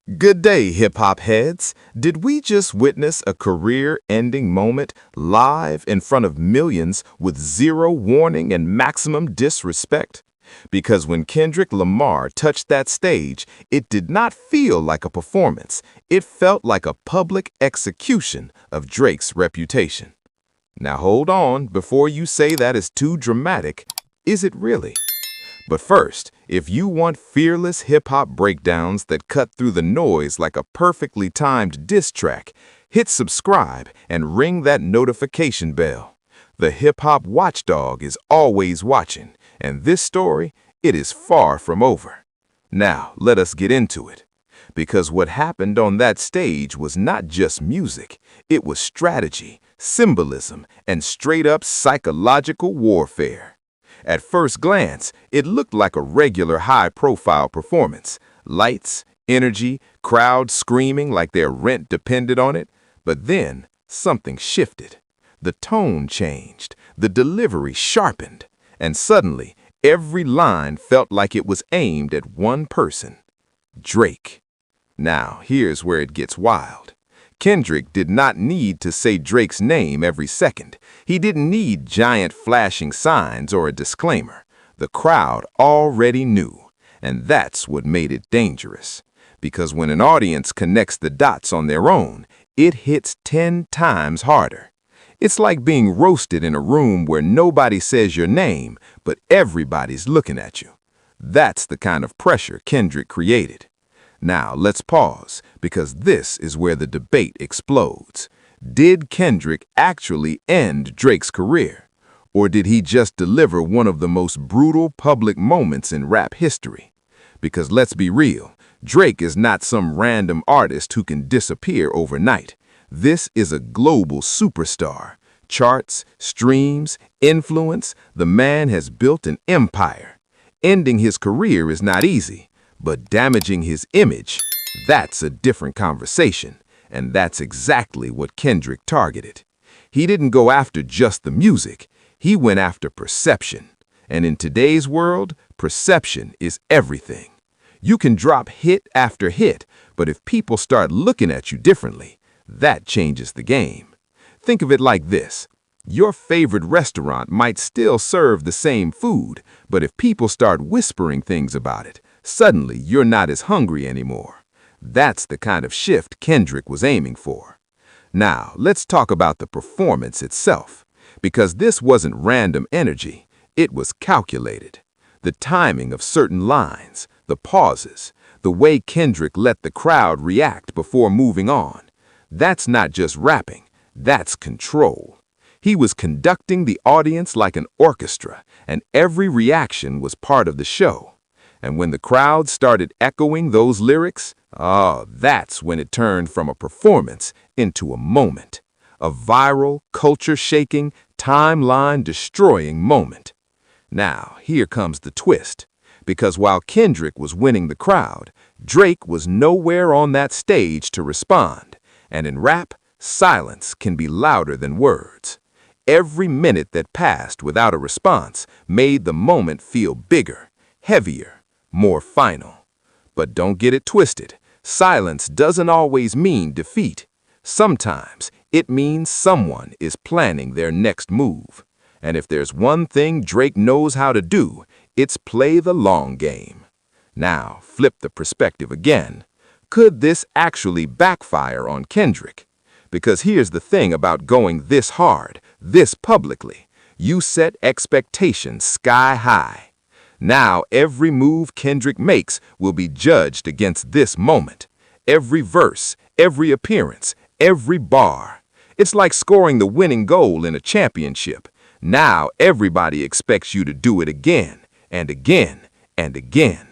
Good day, hip-hop heads. Did we just witness a career-ending moment live in front of millions with zero warning and maximum disrespect? Because when Kendrick Lamar touched that stage, it did not feel like a performance. It felt like a public execution of Drake's reputation. Now hold on, before you say that is too dramatic, is it really? But first, if you want fearless hip-hop breakdowns that cut through the noise like a perfectly timed diss track, hit subscribe and ring that notification bell. The hip-hop watchdog is always watching, and this story, it is far from over. Now, let us get into it. Because what happened on that stage was not just music, it was strategy, symbolism, and straight-up psychological warfare. At first glance, it looked like a regular high-profile performance. Lights, energy, crowd screaming like their rent depended on it. But then, something shifted. The tone changed, the delivery sharpened, and suddenly, every line felt like it was aimed at one person: Drake. Now, here's where it gets wild. Kendrick did not need to say Drake's name every second. He didn't need giant flashing signs or a disclaimer. The crowd already knew, and that's what made it dangerous. Because when an audience connects the dots on their own, it hits 10 times harder. It's like being roasted in a room where nobody says your name, but everybody's looking at you. That's the kind of pressure Kendrick created. Now, let's pause, because this is where the debate explodes. Did Kendrick actually end Drake's career? Or did he just deliver one of the most brutal public moments in rap history? Because let's be real, Drake is not some random artist who can disappear overnight. This is a global superstar. Charts, streams, influence, the man has built an empire. Ending his career is not easy. But damaging his image, that's a different conversation, and that's exactly what Kendrick targeted. He didn't go after just the music, he went after perception. And in today's world, perception is everything. You can drop hit after hit, but if people start looking at you differently, that changes the game. Think of it like this. Your favorite restaurant might still serve the same food, but if people start whispering things about it, suddenly you're not as hungry anymore. That's the kind of shift Kendrick was aiming for. Now, let's talk about the performance itself. Because this wasn't random energy, it was calculated. The timing of certain lines, the pauses, the way Kendrick let the crowd react before moving on. That's not just rapping, that's control. He was conducting the audience like an orchestra, and every reaction was part of the show. And when the crowd started echoing those lyrics, that's when it turned from a performance into a moment. A viral, culture-shaking, timeline-destroying moment. Now, here comes the twist. Because while Kendrick was winning the crowd, Drake was nowhere on that stage to respond. And in rap, silence can be louder than words. Every minute that passed without a response made the moment feel bigger, heavier, more final. But don't get it twisted. Silence doesn't always mean defeat. Sometimes it means someone is planning their next move. And if there's one thing Drake knows how to do, it's play the long game. Now, flip the perspective again. Could this actually backfire on Kendrick? Because here's the thing about going this hard, this publicly. You set expectations sky high. Now, every move Kendrick makes will be judged against this moment. Every verse, every appearance, every bar. It's like scoring the winning goal in a championship. Now, everybody expects you to do it again, and again, and again.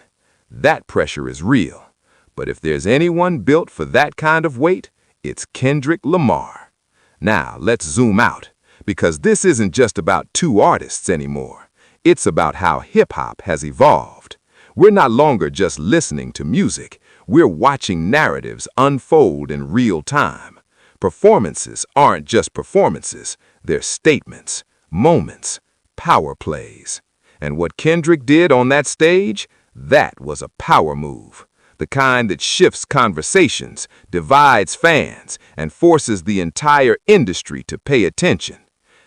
That pressure is real. But if there's anyone built for that kind of weight, it's Kendrick Lamar. Now, let's zoom out, because this isn't just about two artists anymore. It's about how hip-hop has evolved. We're not longer just listening to music. We're watching narratives unfold in real time. Performances aren't just performances. They're statements, moments, power plays. And what Kendrick did on that stage, that was a power move. the kind that shifts conversations, divides fans, and forces the entire industry to pay attention.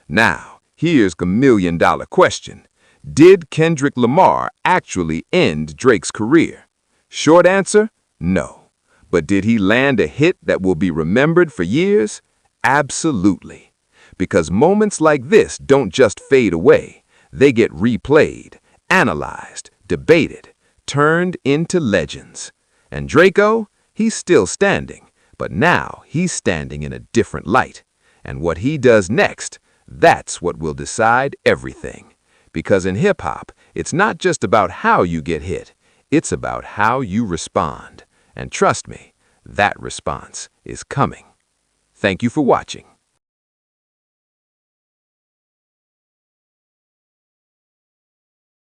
Now, here's the million-dollar question. Did Kendrick Lamar actually end Drake's career? Short answer, no. But did he land a hit that will be remembered for years? Absolutely. Because moments like this don't just fade away. They get replayed, analyzed, debated, turned into legends. And Draco, he's still standing, but now he's standing in a different light. And what he does next, that's what will decide everything. Because in hip-hop, it's not just about how you get hit, it's about how you respond. And trust me, that response is coming. Thank you for watching.